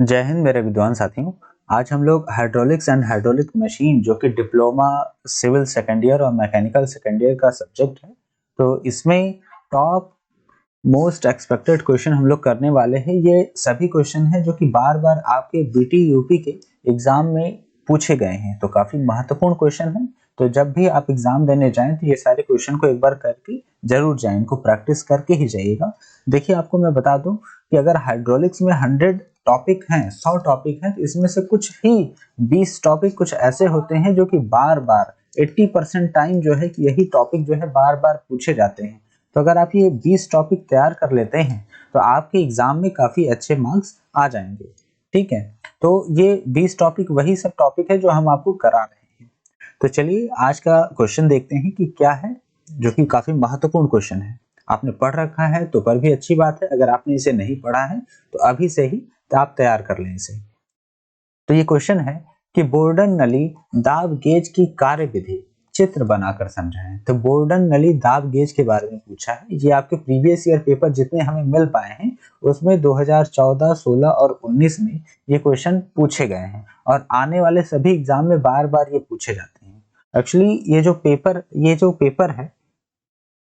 जय हिंद मेरे विद्वान साथियों। आज हम लोग हाइड्रोलिक्स एंड हाइड्रोलिक मशीन जो कि डिप्लोमा सिविल सेकेंड ईयर और मैकेनिकल सेकेंड ईयर का सब्जेक्ट है, तो इसमें टॉप मोस्ट एक्सपेक्टेड क्वेश्चन हम लोग करने वाले हैं। ये सभी क्वेश्चन हैं जो कि बार बार आपके बीटी यूपी के एग्जाम में पूछे गए हैं, तो काफी महत्वपूर्ण क्वेश्चन है। तो जब भी आप एग्जाम देने जाएं तो ये सारे क्वेश्चन को एक बार करके जरूर जाएं, इनको प्रैक्टिस करके ही जाइएगा। देखिए, आपको मैं बता दूं कि अगर हाइड्रोलिक्स में 100 टॉपिक हैं, 100 टॉपिक हैं, तो इसमें से कुछ ही 20 टॉपिक कुछ ऐसे होते हैं जो कि बार बार 80% टाइम जो है कि यही टॉपिक जो है बार बार पूछे जाते हैं। तो अगर आप ये 20 टॉपिक तैयार कर लेते हैं तो आपके एग्जाम में काफी अच्छे मार्क्स आ जाएंगे। ठीक है, तो ये 20 टॉपिक वही सब टॉपिक है जो हम आपको करा रहे हैं। तो चलिए आज का क्वेश्चन देखते हैं कि क्या है, जो कि काफी महत्वपूर्ण क्वेश्चन है। आपने पढ़ रखा है तो पर भी अच्छी बात है, अगर आपने इसे नहीं पढ़ा है तो अभी से ही तो आप तैयार कर लें इसे। तो ये क्वेश्चन है कि बोर्डन नली दाब गेज की कार्यविधि चित्र बनाकर समझाएं। तो बोर्डन नली दाब गेज के बारे में पूछा है। ये आपके प्रीवियस ईयर पेपर जितने हमें मिल पाए हैं उसमें 2014, 16 और 19 में ये क्वेश्चन पूछे गए हैं और आने वाले सभी एग्जाम में बार बार ये पूछे जाते हैं। एक्चुअली ये जो पेपर है,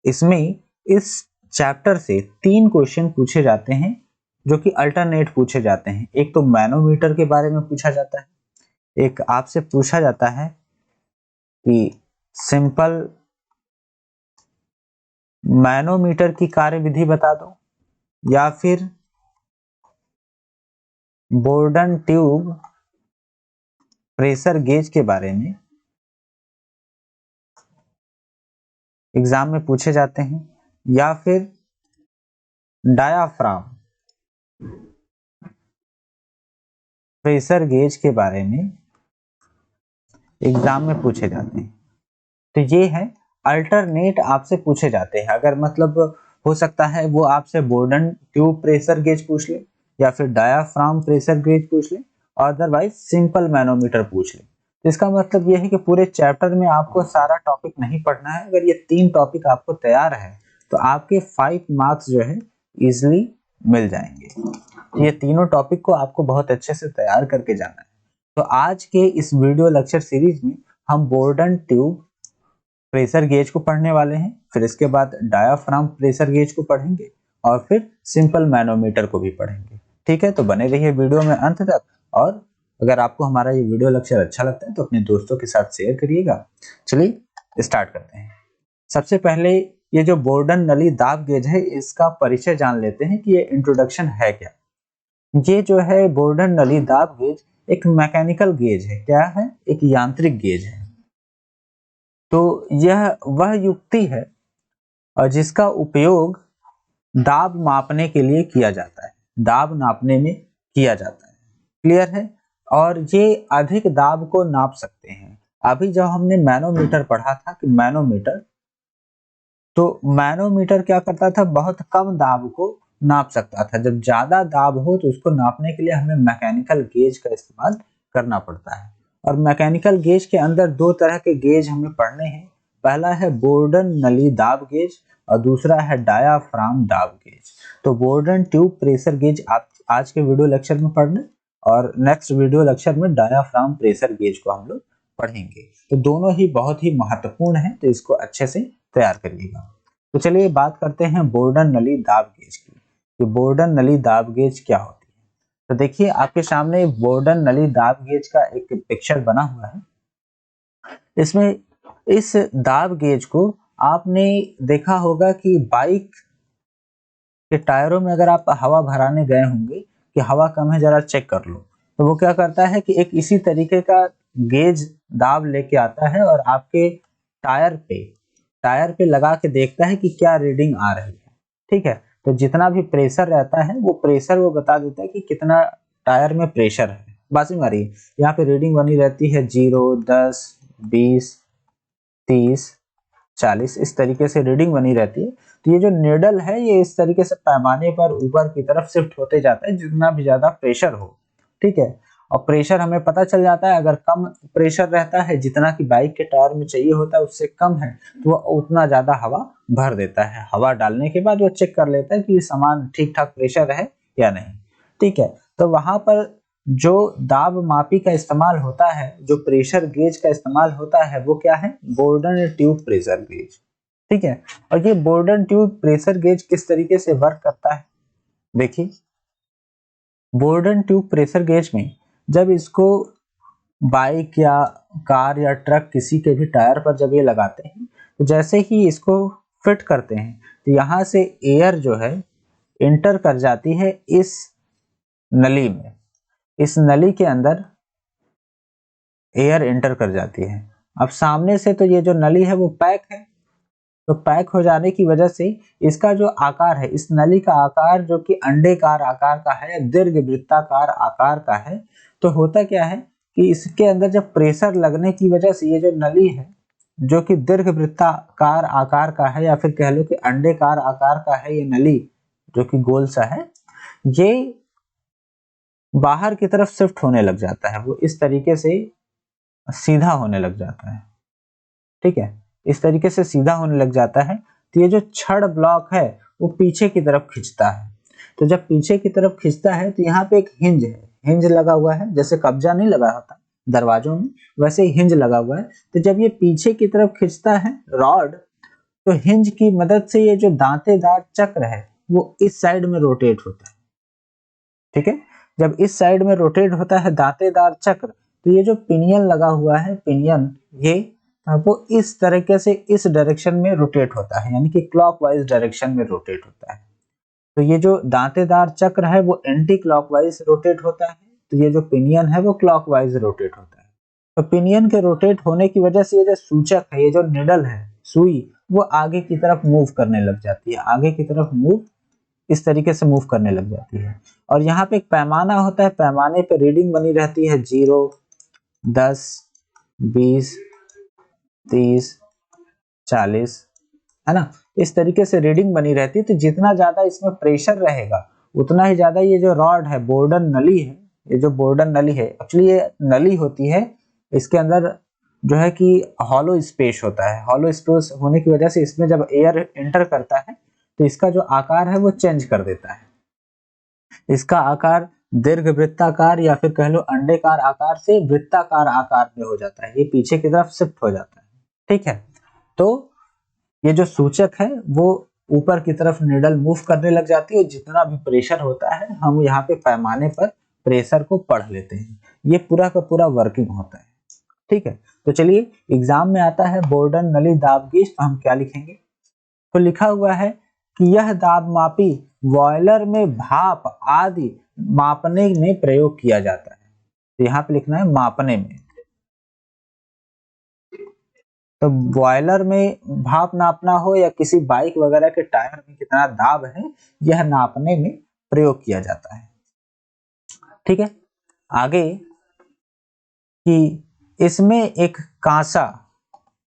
इसमें इस चैप्टर से 3 क्वेश्चन पूछे जाते हैं जो कि अल्टरनेट पूछे जाते हैं। एक तो मैनोमीटर के बारे में पूछा जाता है, एक आपसे पूछा जाता है कि सिंपल मैनोमीटर की कार्यविधि बता दो, या फिर बोर्डन ट्यूब प्रेशर गेज के बारे में एग्जाम में पूछे जाते हैं, या फिर डायाफ्राम प्रेशर गेज के बारे में एग्जाम में पूछे जाते हैं। तो ये है अल्टरनेट आपसे पूछे जाते हैं। अगर मतलब हो सकता है वो आपसे बोर्डन ट्यूब प्रेशर गेज पूछ ले, या फिर डायाफ्राम प्रेशर गेज पूछ ले, अदरवाइज सिंपल मैनोमीटर पूछ ले। तो इसका मतलब ये है कि पूरे चैप्टर में आपको सारा टॉपिक नहीं पढ़ना है। अगर ये 3 टॉपिक आपको तैयार है तो आपके 5 मार्क्स जो है इजिली मिल जाएंगे। ये तीनों टॉपिक को आपको बहुत अच्छे से तैयार करके जाना है। तो आज के इस वीडियो लेक्चर सीरीज में हम बोर्डन ट्यूब प्रेशर गेज को पढ़ने वाले हैं, फिर इसके बाद डायाफ्राम प्रेशर गेज को पढ़ेंगे और फिर सिंपल मैनोमीटर को भी पढ़ेंगे। ठीक है, तो बने रहिए वीडियो में अंत तक। और अगर आपको हमारा ये वीडियो लेक्चर अच्छा लगता है तो अपने दोस्तों के साथ शेयर करिएगा। चलिए स्टार्ट करते हैं। सबसे पहले ये जो बोर्डन नली दाब गेज है इसका परिचय जान लेते हैं कि ये इंट्रोडक्शन है क्या। ये जो है बोर्डन नली दाब गेज एक मैकेनिकल गेज है। क्या है? एक यांत्रिक गेज है। तो यह वह युक्ति है और जिसका उपयोग दाब मापने के लिए किया जाता है, दाब नापने में किया जाता है। क्लियर है? और ये अधिक दाब को नाप सकते हैं। अभी जब हमने मैनोमीटर पढ़ा था कि मैनोमीटर क्या करता था, बहुत कम दाब को नाप सकता था। जब ज्यादा दाब हो तो उसको नापने के लिए हमें मैकेनिकल गेज का इस्तेमाल करना पड़ता है। और मैकेनिकल गेज के अंदर 2 तरह के गेज हमें पढ़ने हैं। पहला है बोर्डन नली दाब गेज और दूसरा है डायाफ्राम दाब गेज। तो बोर्डन ट्यूब प्रेशर गेज आप आज के वीडियो लेक्चर में पढ़ने, और नेक्स्ट वीडियो लेक्चर में डायाफ्राम प्रेशर गेज को हम लोग पढ़ेंगे। तो दोनों ही बहुत ही महत्वपूर्ण है, तो इसको अच्छे से तैयार करिएगा। तो चलिए बात करते हैं बोर्डन नली दाब गेज की। कि बोर्डन नली दाब गेज क्या होती है। तो देखिए आपके सामने बोर्डन नली दाब गेज का एक पिक्चर बना हुआ है। इसमें इस दाब गेज को आपने देखा होगा कि बाइक के टायरों में अगर आप हवा भराने गए होंगे कि हवा कम है जरा चेक कर लो, तो वो क्या करता है कि एक इसी तरीके का गेज दाब लेके आता है और आपके टायर पे लगा के देखता है कि क्या रीडिंग आ रही है। ठीक है, तो जितना भी प्रेशर रहता है वो प्रेशर वो बता देता है कि कितना टायर में प्रेशर है। बात समझ आ रही है? यहाँ पे रीडिंग बनी रहती है 0, 10, 20, 30, 40, इस तरीके से रीडिंग बनी रहती है। तो ये जो नीडल है ये इस तरीके से पैमाने पर ऊपर की तरफ शिफ्ट होते जाता है जितना भी ज्यादा प्रेशर हो। ठीक है, और प्रेशर हमें पता चल जाता है। अगर कम प्रेशर रहता है, जितना कि बाइक के टायर में चाहिए होता है उससे कम है, तो वो उतना ज्यादा हवा भर देता है। हवा डालने के बाद वो चेक कर लेता है कि सामान ठीक ठाक प्रेशर है या नहीं। ठीक है, तो वहां पर जो दाब मापी का इस्तेमाल होता है, जो प्रेशर गेज का इस्तेमाल होता है, वो क्या है? Borden tube pressure gauge. ठीक है, और ये बोर्डन ट्यूब प्रेशर गेज किस तरीके से वर्क करता है? देखिए, बोर्डन ट्यूब प्रेशर गेज में जब इसको बाइक या कार या ट्रक किसी के भी टायर पर जब ये लगाते हैं, तो जैसे ही इसको फिट करते हैं तो यहाँ से एयर जो है इंटर कर जाती है इस नली में। इस नली के अंदर एयर इंटर कर जाती है। अब सामने से तो ये जो नली है वो पैक है, तो पैक हो जाने की वजह से इसका जो आकार है, इस नली का आकार जो कि अंडेकार आकार का है या दीर्घ वृत्ताकार आकार का है, तो होता क्या है कि इसके अंदर जब प्रेशर लगने की वजह से ये जो नली है जो कि दीर्घ वृत्ताकार आकार का है या फिर कह लो कि अंडेकार आकार का है, ये नली जो कि गोल सा है, ये बाहर की तरफ शिफ्ट होने लग जाता है, वो इस तरीके से सीधा होने लग जाता है। ठीक है, इस तरीके से सीधा होने लग जाता है, तो ये जो छड़ ब्लॉक है वो पीछे की तरफ खींचता है। तो जब पीछे की तरफ खींचता है तो यहाँ पे एक हिंज है, हिंज लगा हुआ है, जैसे कब्जा नहीं लगा होता दरवाजों में, वैसे ही हिंज लगा हुआ है। तो जब ये पीछे की तरफ खींचता है रॉड, तो हिंज की मदद से ये जो दांतेदार चक्र है वो इस साइड में रोटेट होता है। ठीक है, जब इस साइड में रोटेट होता है दांतेदार चक्र, तो ये जो पिनियन लगा हुआ है, पिनियन ये वो इस तरीके से इस डायरेक्शन में रोटेट होता है, यानी कि क्लॉकवाइज डायरेक्शन में रोटेट होता है। तो ये जो दांतेदार चक्र है वो एंटी क्लॉकवाइज रोटेट होता है, तो ये जो पिनियन है वो क्लॉकवाइज रोटेट होता है। तो पिनियन के रोटेट होने की वजह से ये जो सूचक है, ये जो निडल है, सुई, वो आगे की तरफ मूव करने लग जाती है, आगे की तरफ मूव इस तरीके से मूव करने लग जाती है। और यहाँ पे एक पैमाना होता है, पैमाने पे रीडिंग बनी रहती है 0, 10, 20, 30, 40, है ना, इस तरीके से रीडिंग बनी रहती है। तो जितना ज्यादा इसमें प्रेशर रहेगा उतना ही ज्यादा ये जो रॉड है, बोर्डन नली है, ये जो बोर्डन नली है, एक्चुअली ये नली होती है, इसके अंदर जो है कि हॉलो स्पेस होता है। हॉलो स्पेस होने की वजह से इसमें जब एयर एंटर करता है तो इसका जो आकार है वो चेंज कर देता है। इसका आकार दीर्घ वृत्ताकार या फिर कह लो अंडेकार आकार से वृत्ताकार आकार में हो जाता है, ये पीछे की तरफ शिफ्ट हो जाता है। ठीक है, तो ये जो सूचक है वो ऊपर की तरफ निडल मूव करने लग जाती है, जितना भी प्रेशर होता है हम यहाँ पे पैमाने पर प्रेशर को पढ़ लेते हैं, ये पूरा का पूरा वर्किंग होता है। ठीक है, तो चलिए एग्जाम में आता है बोर्डन नली दाब गेज, तो हम क्या लिखेंगे? तो लिखा हुआ है कि यह दाब मापी बॉयलर में भाप आदि मापने में प्रयोग किया जाता है। तो यहाँ पे लिखना है मापने में। तो बॉयलर में भाप नापना हो या किसी बाइक वगैरह के टायर में कितना दाब है, यह नापने में प्रयोग किया जाता है। ठीक है, आगे कि इसमें एक कांसा,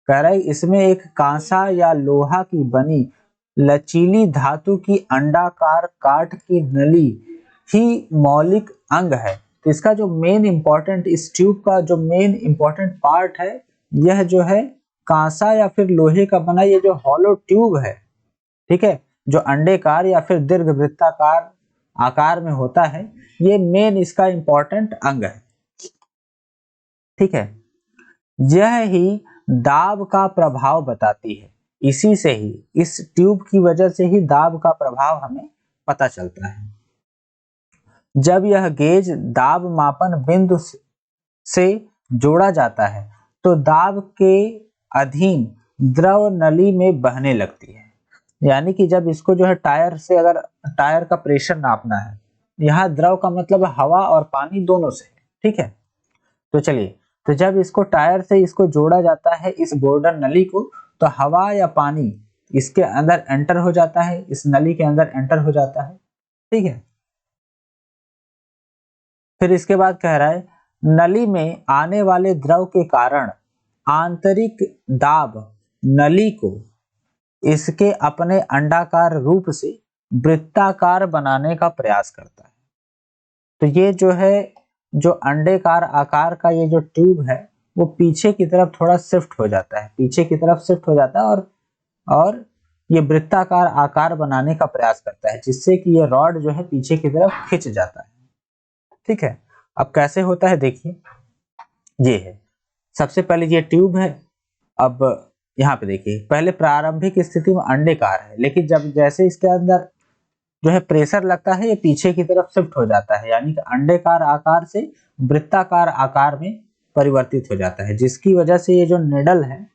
कह रहा है इसमें एक कांसा या लोहा की बनी लचीली धातु की अंडाकार काट की नली ही मौलिक अंग है। तो इसका जो मेन इंपॉर्टेंट, इस ट्यूब का जो मेन इंपॉर्टेंट पार्ट है, यह जो है कांसा या फिर लोहे का बना ये जो हॉलो ट्यूब है, ठीक है, जो अंडेकार या फिर दीर्घ वृत्ताकार आकार में होता है, ये मेन इसका इंपॉर्टेंट अंग है। ठीक है, यह ही दाब का प्रभाव बताती है, इसी से ही, इस ट्यूब की वजह से ही दाब का प्रभाव हमें पता चलता है। जब यह गेज दाब मापन बिंदु से जोड़ा जाता है तो दाब के अधीन द्रव नली में बहने लगती है। यानी कि जब इसको जो है टायर से, अगर टायर का प्रेशर नापना है, यहाँ द्रव का मतलब हवा और पानी दोनों से, ठीक है। तो चलिए, तो जब इसको टायर से इसको जोड़ा जाता है इस बोर्डन नली को, तो हवा या पानी इसके अंदर एंटर हो जाता है, इस नली के अंदर एंटर हो जाता है। ठीक है, फिर इसके बाद कह रहा है नली में आने वाले द्रव के कारण आंतरिक दाब नली को इसके अपने अंडाकार रूप से वृत्ताकार बनाने का प्रयास करता है। तो ये जो है, जो अंडेकार आकार का ये जो ट्यूब है वो पीछे की तरफ थोड़ा शिफ्ट हो जाता है, पीछे की तरफ शिफ्ट हो जाता है और ये वृत्ताकार आकार बनाने का प्रयास करता है, जिससे कि ये रॉड जो है पीछे की तरफ खिंच जाता है। ठीक है, अब कैसे होता है देखिए, ये है सबसे पहले ये ट्यूब है। अब यहाँ पे देखिए पहले प्रारंभिक स्थिति में अंडाकार है, लेकिन जब जैसे इसके अंदर जो है प्रेशर लगता है ये पीछे की तरफ शिफ्ट हो जाता है, यानी कि अंडाकार आकार से वृत्ताकार आकार में परिवर्तित हो जाता है, जिसकी वजह से ये जो निडल है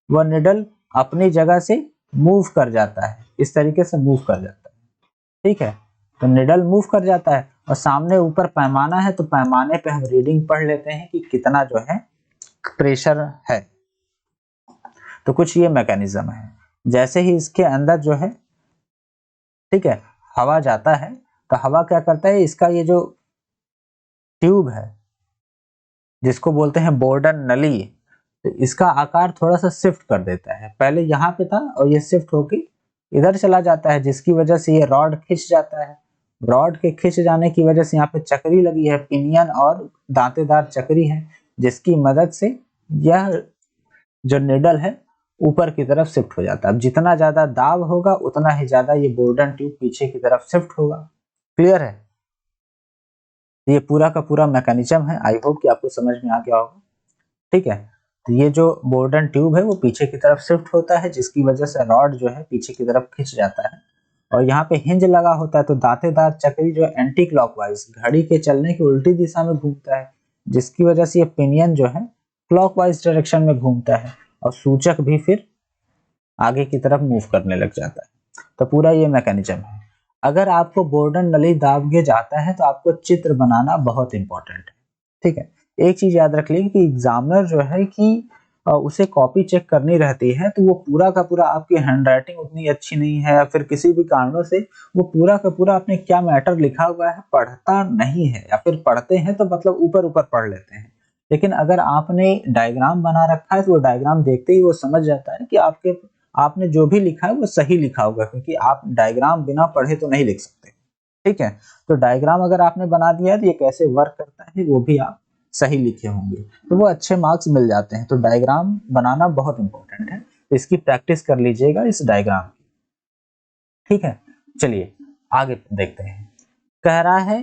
वह निडल अपनी जगह से मूव कर जाता है, इस तरीके से मूव कर जाता है। ठीक है, तो निडल मूव कर जाता है और सामने ऊपर पैमाना है, तो पैमाने पे हम रीडिंग पढ़ लेते हैं कि कितना जो है प्रेशर है। तो कुछ ये मैकेनिज्म है। जैसे ही इसके अंदर जो है, ठीक है, हवा जाता है, तो हवा क्या करता है, इसका ये जो ट्यूब है जिसको बोलते हैं बोर्डन नली, तो इसका आकार थोड़ा सा शिफ्ट कर देता है। पहले यहाँ पे था और ये शिफ्ट होके इधर चला जाता है, जिसकी वजह से ये रॉड खिंच जाता है। रॉड के खिंच जाने की वजह से यहाँ पे चक्री लगी है, पिनियन और दांतेदार चक्री है, जिसकी मदद से यह जो निडल है ऊपर की तरफ शिफ्ट हो जाता है। अब जितना ज्यादा दाब होगा उतना ही ज्यादा ये बोर्डन ट्यूब पीछे की तरफ शिफ्ट होगा। क्लियर है? ये पूरा का पूरा मैकेनिज्म है। आई होप कि आपको समझ में आ गया होगा। ठीक है, तो ये जो बोर्डन ट्यूब है वो पीछे की तरफ शिफ्ट होता है, जिसकी वजह से रॉड जो है पीछे की तरफ खिंच जाता है और यहाँ पे हिंज लगा होता है, तो दांतेदार चक्री जो एंटी क्लॉकवाइज घड़ी के चलने की उल्टी दिशा में घूमता है, जिसकी वजह से ये पिनियन जो है क्लॉकवाइज डायरेक्शन में घूमता है और सूचक भी फिर आगे की तरफ मूव करने लग जाता है। तो पूरा ये मैकेनिज्म है। अगर आपको बोर्डन नली दाब गेज आता है तो आपको चित्र बनाना बहुत इंपॉर्टेंट है। ठीक है, एक चीज याद रख लीजिए कि एग्जामिनर जो है कि उसे कॉपी चेक करनी रहती है, तो वो पूरा का पूरा आपकी हैंडराइटिंग उतनी अच्छी नहीं है या फिर किसी भी कारणों से वो पूरा का पूरा आपने क्या मैटर लिखा हुआ है पढ़ता नहीं है, या फिर पढ़ते हैं तो मतलब ऊपर ऊपर पढ़ लेते हैं। लेकिन अगर आपने डायग्राम बना रखा है तो वो डायग्राम देखते ही वो समझ जाता है कि आपने जो भी लिखा है वो सही लिखा होगा, क्योंकि आप डायग्राम बिना पढ़े तो नहीं लिख सकते। ठीक है, तो डायग्राम अगर आपने बना दिया है तो ये कैसे वर्क करता है वो भी आप सही लिखे होंगे, तो वो अच्छे मार्क्स मिल जाते हैं। तो डायग्राम बनाना बहुत इंपॉर्टेंट है, तो इसकी प्रैक्टिस कर लीजिएगा इस डायग्राम की। ठीक है, चलिए आगे देखते हैं। कह रहा है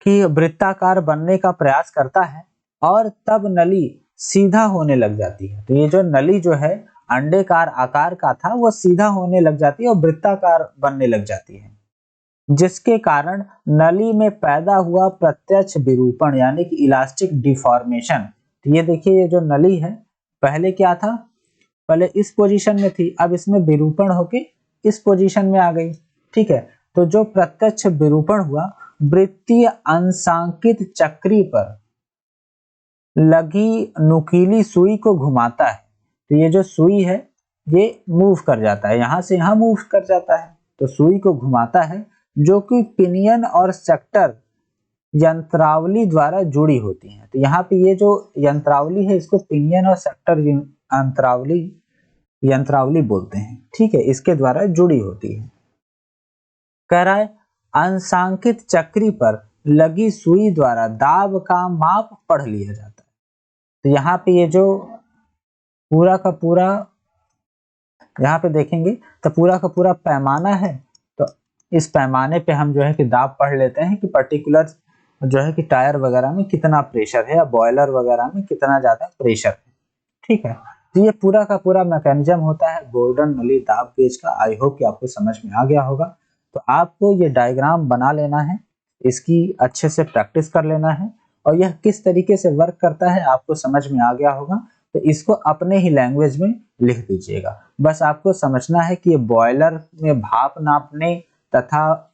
कि वृत्ताकार बनने का प्रयास करता है और तब नली सीधा होने लग जाती है। तो ये जो नली जो है अंडाकार आकार का था वो सीधा होने लग जाती है और वृत्ताकार बनने लग जाती है, जिसके कारण नली में पैदा हुआ प्रत्यक्ष विरूपण यानी कि इलास्टिक डिफॉर्मेशन। तो ये देखिए, ये जो नली है पहले क्या था, पहले इस पोजीशन में थी, अब इसमें विरूपण होके इस पोजीशन में आ गई। ठीक है, तो जो प्रत्यक्ष विरूपण हुआ वृत्तीय अंशांकित चक्री पर लगी नुकीली सुई को घुमाता है। तो ये जो सुई है ये मूव कर जाता है, यहां से यहां मूव कर जाता है, तो सुई को घुमाता है, जो कि पिनियन और सेक्टर यंत्रावली द्वारा जुड़ी होती है। तो यहाँ पे ये जो यंत्रावली है इसको पिनियन और सेक्टर यंत्रावली बोलते हैं। ठीक है, इसके द्वारा जुड़ी होती है। कह रहा है अंशांकित चक्री पर लगी सुई द्वारा दाब का माप पढ़ लिया जाता है। तो यहाँ पे ये जो पूरा का पूरा यहाँ पे देखेंगे तो पूरा का पूरा पैमाना है, तो इस पैमाने पे हम जो है कि दाब पढ़ लेते हैं कि पर्टिकुलर जो है कि टायर वगैरह में कितना प्रेशर है या बॉयलर वगैरह में कितना ज्यादा प्रेशर है। ठीक है, तो ये पूरा का पूरा मैकेनिज्म होता है बोर्डन नली दाब गेज का। आई होप कि आपको समझ में आ गया होगा। तो आपको ये डायग्राम बना लेना है, इसकी अच्छे से प्रैक्टिस कर लेना है, और यह किस तरीके से वर्क करता है आपको समझ में आ गया होगा। तो इसको अपने ही लैंग्वेज में लिख दीजिएगा। बस आपको समझना है कि ये बॉयलर में भाप नापने तथा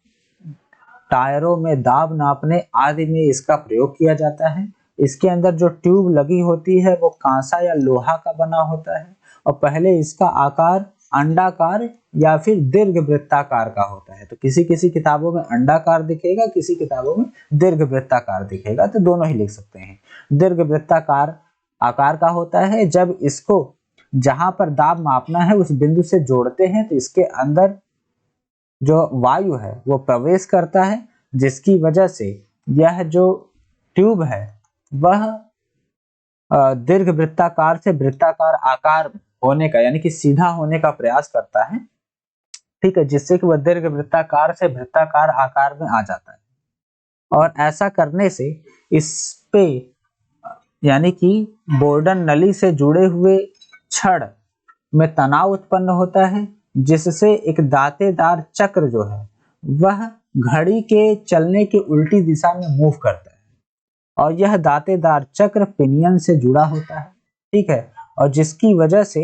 टायरों में दाब नापने आदि में इसका प्रयोग किया जाता है। इसके अंदर जो ट्यूब लगी होती है वो कांसा या लोहा का बना होता है, और पहले इसका आकार अंडाकार या फिर दीर्घ वृत्ताकार का होता है। तो किसी किसी किताबों में अंडाकार दिखेगा, किसी किताबों में दीर्घ वृत्ताकार दिखेगा, तो दोनों ही लिख सकते हैं। दीर्घ वृत्ताकार आकार का होता है। जब इसको जहां पर दाब मापना है उस बिंदु से जोड़ते हैं तो इसके अंदर जो वायु है वो प्रवेश करता है, जिसकी वजह से यह जो ट्यूब है वह दीर्घ वृत्ताकार से वृत्ताकार आकार होने का यानी कि सीधा होने का प्रयास करता है। ठीक है, जिससे कि वह दीर्घ वृत्ताकार से वृत्ताकार आकार में आ जाता है। और ऐसा करने से इस पे यानी कि बोर्डन नली से जुड़े हुए छड़ में तनाव उत्पन्न होता है, जिससे एक दांतेदार चक्र जो है वह घड़ी के चलने की उल्टी दिशा में मूव करता है, और यह दांतेदार चक्र पिनियन से जुड़ा होता है, ठीक है, और जिसकी वजह से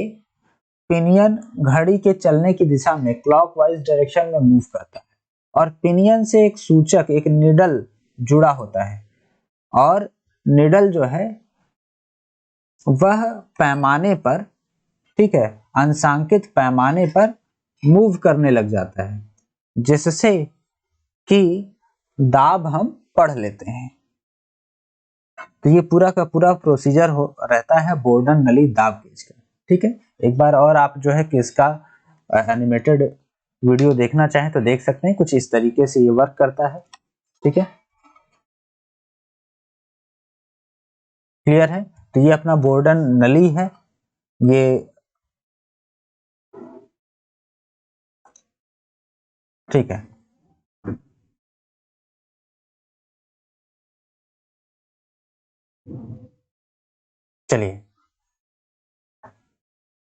पिनियन घड़ी के चलने की दिशा में क्लॉकवाइज डायरेक्शन में मूव करता है, और पिनियन से एक सूचक, एक निडल जुड़ा होता है, और निडल जो है वह पैमाने पर, ठीक है, अंशांकित पैमाने पर मूव करने लग जाता है, जिससे कि दाब हम पढ़ लेते हैं। तो ये पूरा का पूरा प्रोसीजर हो रहता है बोर्डन नली दाब गेज का, ठीक है। एक बार और आप जो है कि इसका एनिमेटेड वीडियो देखना चाहें तो देख सकते हैं, कुछ इस तरीके से ये वर्क करता है, ठीक है, क्लियर है। तो ये अपना बोर्डन नली है, ये ठीक है। चलिए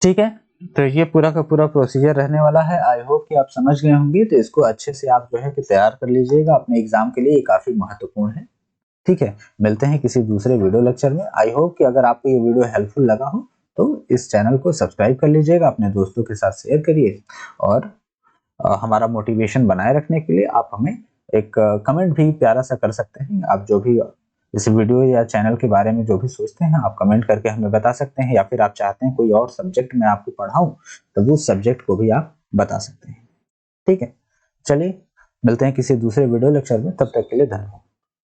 ठीक है, तो ये पूरा का पूरा प्रोसीजर रहने वाला है। आई होप कि आप समझ गए होंगे, तो इसको अच्छे से आप जो है कि तैयार कर लीजिएगा अपने एग्जाम के लिए, ये काफी महत्वपूर्ण है, ठीक है। मिलते हैं किसी दूसरे वीडियो लेक्चर में। आई होप कि अगर आपको ये वीडियो हेल्पफुल लगा हो तो इस चैनल को सब्सक्राइब कर लीजिएगा, अपने दोस्तों के साथ शेयर करिए, और हमारा मोटिवेशन बनाए रखने के लिए आप हमें एक कमेंट भी प्यारा सा कर सकते हैं। आप जो भी इस वीडियो या चैनल के बारे में जो भी सोचते हैं आप कमेंट करके हमें बता सकते हैं, या फिर आप चाहते हैं कोई और सब्जेक्ट मैं आपको पढ़ाऊं तो उस सब्जेक्ट को भी आप बता सकते हैं, ठीक है। चलिए मिलते हैं किसी दूसरे वीडियो लेक्चर में, तब तक के लिए धन्यवाद।